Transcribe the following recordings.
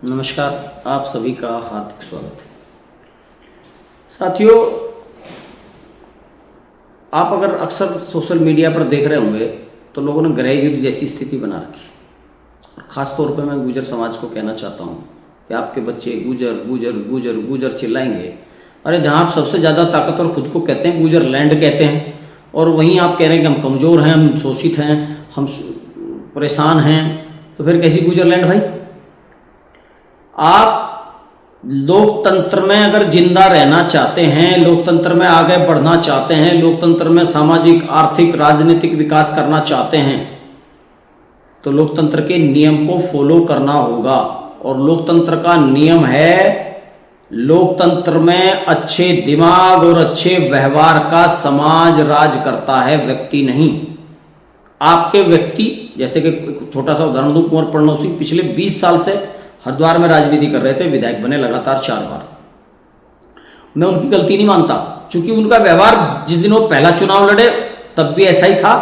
नमस्कार, आप सभी का हार्दिक स्वागत है। साथियों, आप अगर अक्सर सोशल मीडिया पर देख रहे होंगे तो लोगों ने गृह युद्ध जैसी स्थिति बना रखी है। और ख़ास तौर पे मैं गुजर समाज को कहना चाहता हूँ कि आपके बच्चे गुजर गुजर गुजर गुजर चिल्लाएंगे। अरे जहाँ आप सबसे ज़्यादा ताकतवर खुद को कहते हैं, गुजर लैंड कहते हैं, और वहीं आप कह रहे हैं कि हम कमज़ोर हैं, हम शोषित हैं, हम परेशान हैं, तो फिर कैसी गुजर लैंड भाई? आप लोकतंत्र में अगर जिंदा रहना चाहते हैं, लोकतंत्र में आगे बढ़ना चाहते हैं, लोकतंत्र में सामाजिक आर्थिक राजनीतिक विकास करना चाहते हैं, तो लोकतंत्र के नियम को फॉलो करना होगा। और लोकतंत्र का नियम है, लोकतंत्र में अच्छे दिमाग और अच्छे व्यवहार का समाज राज करता है, व्यक्ति नहीं। आपके व्यक्ति, जैसे कि छोटा सा उदाहरण दूं, कुंवर प्रणव सिंह पिछले 20 साल से हरिद्वार में राजनीति कर रहे थे, विधायक बने लगातार 4 बार। मैं उनकी गलती नहीं मानता, क्योंकि उनका व्यवहार जिस दिन वो पहला चुनाव लड़े तब भी ऐसा ही था,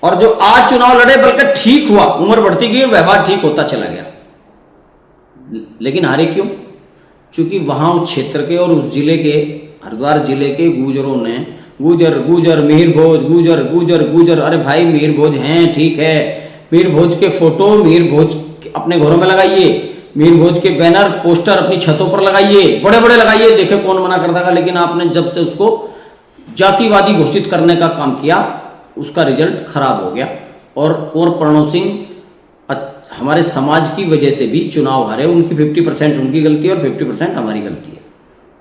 और जो आज चुनाव लड़े बल्कि ठीक हुआ, उम्र बढ़ती गई, व्यवहार ठीक होता चला गया। लेकिन हारे क्यों? क्योंकि वहां उस क्षेत्र के और उस जिले के, हरिद्वार जिले के गुजरों ने गुजर गुजर मिहिर भोज गुजर गुजर गुजर। अरे भाई, मिहिर भोज हैं, ठीक है, मिहिर भोज के फोटो मिहिर भोज अपने घरों में लगाइए, मिहिर भोज के बैनर पोस्टर अपनी छतों पर लगाइए, बड़े बड़े लगाइए, देखे कौन मना करता था। लेकिन आपने जब से उसको जातिवादी घोषित करने का काम किया, उसका रिजल्ट खराब हो गया। और प्रणव सिंह हमारे समाज की वजह से भी चुनाव हारे। उनकी 50% उनकी गलती है और 50% हमारी गलती है।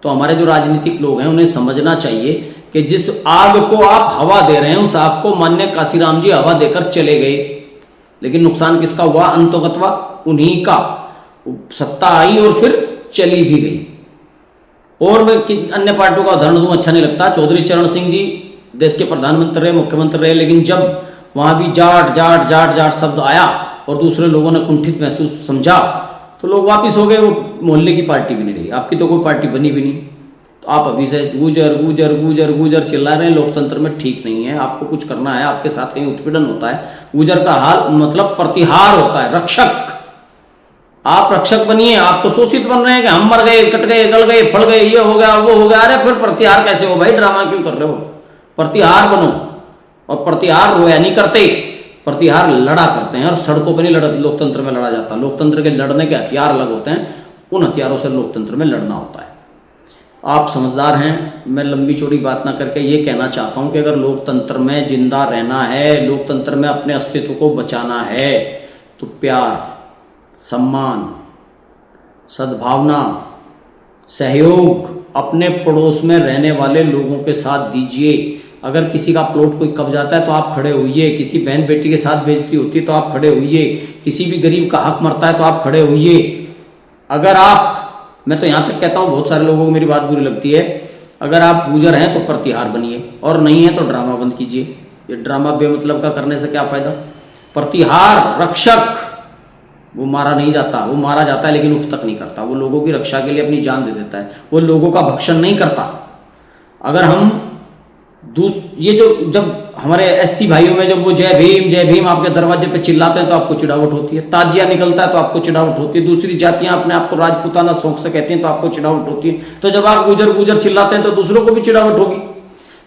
तो हमारे जो राजनीतिक लोग हैं, उन्हें समझना चाहिए कि जिस आग को आप हवा दे रहे हैं, उस आग को माननीय काशीराम जी हवा देकर चले गए, लेकिन नुकसान किसका हुआ? अंततः उन्हीं का। सत्ता आई और फिर चली भी गई। और मैं अन्य पार्टियों का उदाहरण दूं, अच्छा नहीं लगता। चौधरी चरण सिंह जी देश के प्रधानमंत्री रहे, मुख्यमंत्री रहे, लेकिन जब वहां भी जाट जाट जाट जाट शब्द आया और दूसरे लोगों ने कुंठित महसूस समझा, तो लोग वापिस हो गए। वो मोहल्ले की पार्टी भी नहीं रही, आपकी तो कोई पार्टी बनी भी नहीं। तो आप अभी से गुजर गुजर गुजर गुजर चिल्ला रहे हैं, लोकतंत्र में ठीक नहीं है। आपको कुछ करना है, आपके साथ कहीं उत्पीड़न होता है, गुजर का हाल मतलब प्रतिहार होता है, रक्षक। आप रक्षक बनिए। आप तो शोषित बन रहे हैं कि हम मर गए, कट गए, गल गए, फल गए, ये हो गया, वो हो गया। अरे फिर प्रतिहार कैसे हो भाई? ड्रामा क्यों कर रहे हो? प्रतिहार बनो। और प्रतिहार रोया नहीं करते, प्रतिहार लड़ा करते हैं। और सड़कों पर नहीं लड़ा, लोकतंत्र में लड़ा जाता। लोकतंत्र के लड़ने के हथियार अलग होते हैं, उन हथियारों से लोकतंत्र में लड़ना होता है। आप समझदार हैं, मैं लंबी चौड़ी बात ना करके ये कहना चाहता हूं कि अगर लोकतंत्र में जिंदा रहना है, लोकतंत्र में अपने अस्तित्व को बचाना है, तो प्यार, सम्मान, सद्भावना, सहयोग अपने पड़ोस में रहने वाले लोगों के साथ दीजिए। अगर किसी का प्लॉट कोई कब जाता है तो आप खड़े होइए, किसी बहन बेटी के साथ बेइज्जती होती है तो आप खड़े होइए, किसी भी गरीब का हक मरता है तो आप खड़े होइए। अगर आप, मैं तो यहाँ तक कहता हूँ, बहुत सारे लोगों को मेरी बात बुरी लगती है, अगर आप गुजर हैं तो प्रतिहार बनिए, और नहीं है तो ड्रामा बंद कीजिए। ये ड्रामा बेमतलब का करने से क्या फायदा? प्रतिहार, रक्षक, वो मारा नहीं जाता, वो मारा जाता है लेकिन उफ तक नहीं करता। वो लोगों की रक्षा के लिए अपनी जान दे देता है, वो लोगों का भक्षण नहीं करता। अगर हम ये जो, जब हमारे एससी भाइयों में जब वो जय भीम आपके दरवाजे पे चिल्लाते हैं तो आपको चिढ़ावट होती है, ताजिया निकलता है तो आपको चिढ़ावट होती है, दूसरी जातियां अपने आप को राजपूताना शौक से कहती हैं तो आपको चिढ़ावट होती है। तो जब आप गुजर गुजर चिल्लाते हैं तो दूसरों को भी चिढ़ावट होगी।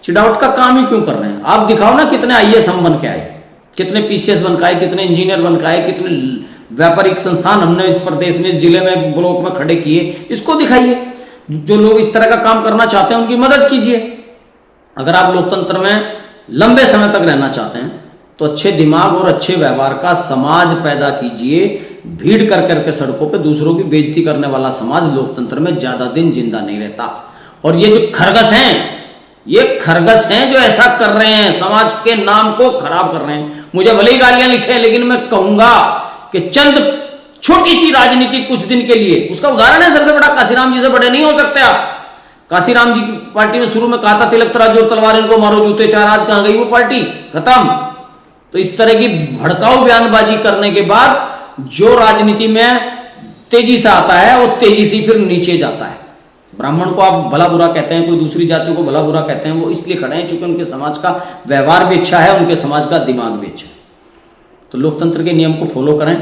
चिढ़ावट का काम ही क्यों कर रहे हैं? आप दिखाओ ना कितने IAS हम बन के आए, कितने PCS बन के आए, कितने इंजीनियर बन के आए, कितने व्यापारिक संस्थान हमने इस प्रदेश में, इस जिले में, ब्लॉक में खड़े किए। इसको दिखाइए। जो लोग इस तरह का काम करना चाहते हैं उनकी मदद कीजिए। अगर आप लोकतंत्र में लंबे समय तक रहना चाहते हैं तो अच्छे दिमाग और अच्छे व्यवहार का समाज पैदा कीजिए। भीड़ कर करके सड़कों पे दूसरों की बेइज्जती करने वाला समाज लोकतंत्र में ज्यादा दिन जिंदा नहीं रहता। और ये जो खरगस हैं, ये खरगस हैं जो ऐसा कर रहे हैं, समाज के नाम को खराब कर रहे हैं। मुझे भले ही गालियां लिखे, लेकिन मैं कहूंगा कि चंद छोटी सी राजनीति कुछ दिन के लिए, उसका उदाहरण है सबसे बड़ा, काशीराम जी से बड़े नहीं हो सकते आप। काशीराम जी की पार्टी में शुरू में कहा था तिलक तराजू और तलवार इनको मारो जूते चार, आज कहां गई वो पार्टी? खत्म। तो इस तरह की भड़काऊ बयानबाजी करने के बाद जो राजनीति में तेजी से आता है, वो तेजी से फिर नीचे जाता है। ब्राह्मण को आप भला बुरा कहते हैं, कोई दूसरी जातियों को भला बुरा कहते हैं, वो इसलिए खड़े हैं क्योंकि उनके समाज का व्यवहार भी अच्छा है, उनके समाज का दिमाग भी अच्छा है। तो लोकतंत्र के नियम को फॉलो करें।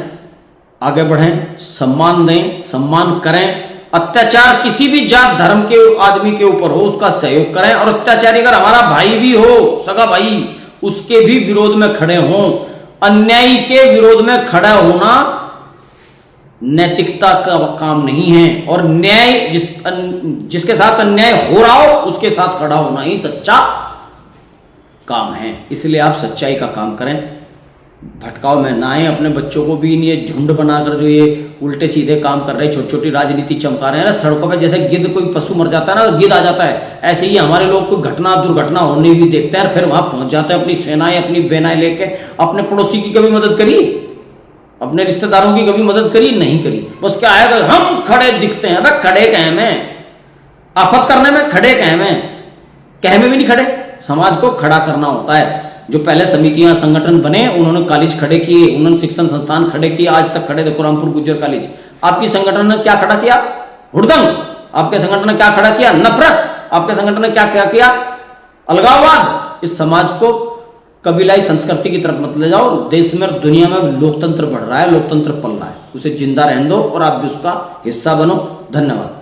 आगे बढ़ें, सम्मान दें, सम्मान करें। अत्याचार किसी भी जात धर्म के आदमी के ऊपर हो उसका सहयोग करें, और अत्याचारी अगर हमारा भाई भी हो, सगा भाई, उसके भी विरोध में खड़े हों। अन्यायी के विरोध में खड़ा होना नैतिकता का काम नहीं है, और न्याय जिसके साथ अन्याय हो रहा हो उसके साथ खड़ा होना ही सच्चा काम है। इसलिए आप सच्चाई का काम करें, भटकाव में ना आए। अपने बच्चों को भी ये झुंड बनाकर जो ये उल्टे सीधे काम कर रहे हैं, छोटी छोटी राजनीति चमका रहे हैं ना सड़कों पे, जैसे गिद्ध, कोई पशु मर जाता है ना, गिद्ध आ जाता है, ऐसे ही हमारे लोग कोई घटना दुर्घटना होने भी देखते हैं, फिर वहां पहुंच जाते हैं अपनी सेनाएं अपनी बेनाएं लेके। अपने पड़ोसी की कभी मदद करी, अपने रिश्तेदारों की कभी मदद करी? नहीं करी। बस क्या है, हम खड़े दिखते हैं। अरे खड़े कहे में, आफत करने में खड़े कहे में, कहे में भी नहीं खड़े। समाज को खड़ा करना होता है। जो पहले समितियां संगठन बने, उन्होंने कॉलेज खड़े किए, उन्होंने शिक्षण संस्थान खड़े किए, आज तक खड़े। देखो रामपुर गुर्जर कॉलेज, आपकी संगठन ने क्या खड़ा किया? हुड़दंग। आपके संगठन ने क्या खड़ा किया? नफरत। आपके संगठन ने क्या किया? अलगाववाद। इस समाज को कबीलाई संस्कृति की तरफ मत ले जाओ। देश में और दुनिया में लोकतंत्र बढ़ रहा है, लोकतंत्र पल रहा है, उसे जिंदा रहने दो और आप भी उसका हिस्सा बनो। धन्यवाद।